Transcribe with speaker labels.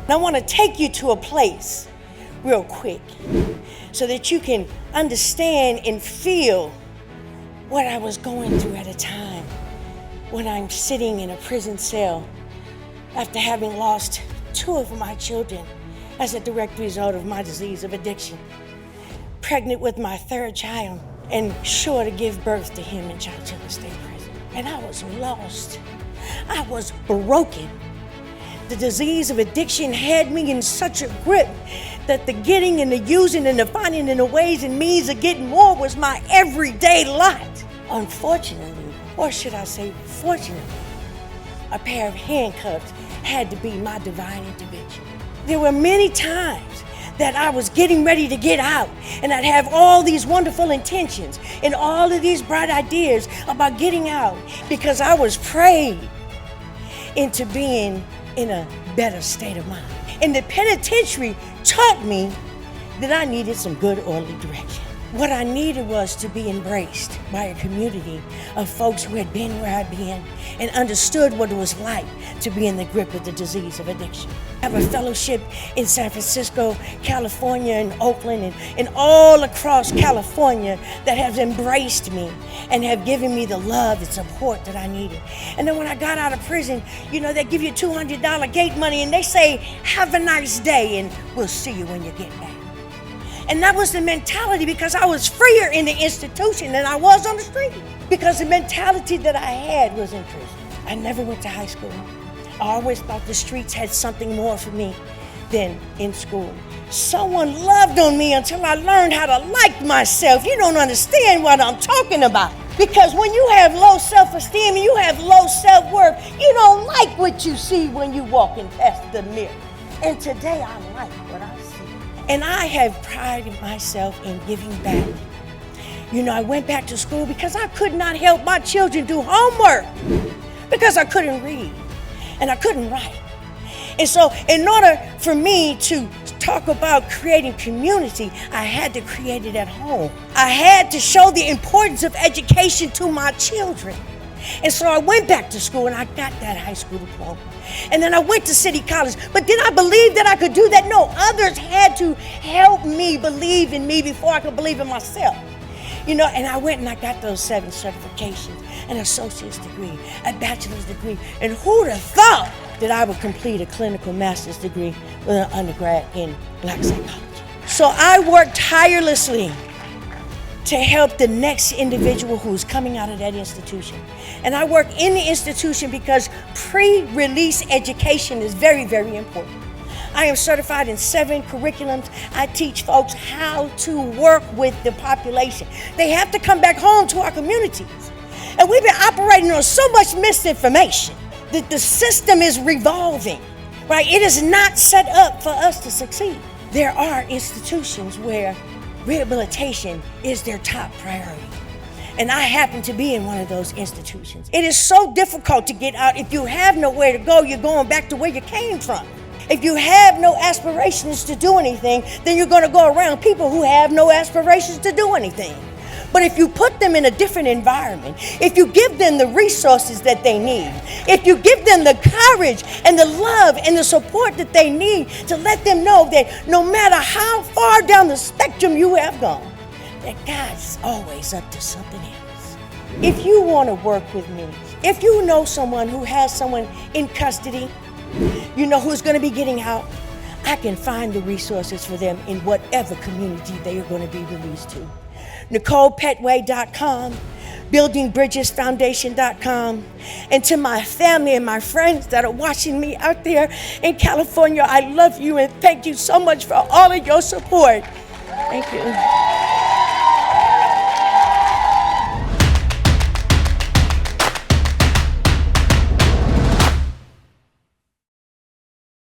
Speaker 1: And I want to take you to a place real quick so that you can understand and feel what I was going through at a time when I'm sitting in a prison cell after having lost 2 of my children as a direct result of my disease of addiction, pregnant with my 3rd child, and sure to give birth to him in Chowchilla State Prison. And I was lost. I was broken. The disease of addiction had me in such a grip that the getting and the using and the finding and the ways and means of getting more was my everyday lot. Unfortunately, or should I say fortunately, a pair of handcuffs had to be my divine intervention. There were many times that I was getting ready to get out, and I'd have all these wonderful intentions and all of these bright ideas about getting out because I was prayed into being in a better state of mind. And the penitentiary taught me that I needed some good orderly direction. What I needed was to be embraced by a community of folks who had been where I'd been and understood what it was like to be in the grip of the disease of addiction. I have a fellowship in San Francisco, California, and Oakland, and all across California that has embraced me and have given me the love and support that I needed. And then when I got out of prison, they give you $200 gate money and they say, have a nice day and we'll see you when you get back. And that was the mentality because I was freer in the institution than I was on the street. Because the mentality that I had was in prison. I never went to high school. I always thought the streets had something more for me than in school. Someone loved on me until I learned how to like myself. You don't understand what I'm talking about. Because when you have low self-esteem and you have low self-worth, you don't like what you see when you walking past the mirror. And today I like what I see. And I have prided myself in giving back. I went back to school because I could not help my children do homework because I couldn't read and I couldn't write. And so in order for me to talk about creating community, I had to create it at home. I had to show the importance of education to my children. And so I went back to school and I got that high school diploma. And then I went to City College. But did I believe that I could do that? No, others had to help me believe in me before I could believe in myself. And I went and I got those 7 certifications, an associate's degree, a bachelor's degree. And who'd have thought that I would complete a clinical master's degree with an undergrad in Black psychology? So I worked tirelessly to help the next individual who's coming out of that institution. And I work in the institution because pre-release education is very, very important. I am certified in 7 curriculums. I teach folks how to work with the population. They have to come back home to our communities. And we've been operating on so much misinformation that the system is revolving, right? It is not set up for us to succeed. There are institutions where rehabilitation is their top priority. And I happen to be in one of those institutions. It is so difficult to get out. If you have nowhere to go, you're going back to where you came from. If you have no aspirations to do anything, then you're going to go around people who have no aspirations to do anything. But if you put them in a different environment, if you give them the resources that they need, if you give them the courage and the love and the support that they need to let them know that no matter how far down the spectrum you have gone, that God's always up to something else. If you want to work with me, if you know someone who has someone in custody, who's going to be getting out, I can find the resources for them in whatever community they are going to be released to. NicolePetway.com, BuildingBridgesFoundation.com, and to my family and my friends that are watching me out there in California, I love you and thank you so much for all of your support. Thank you.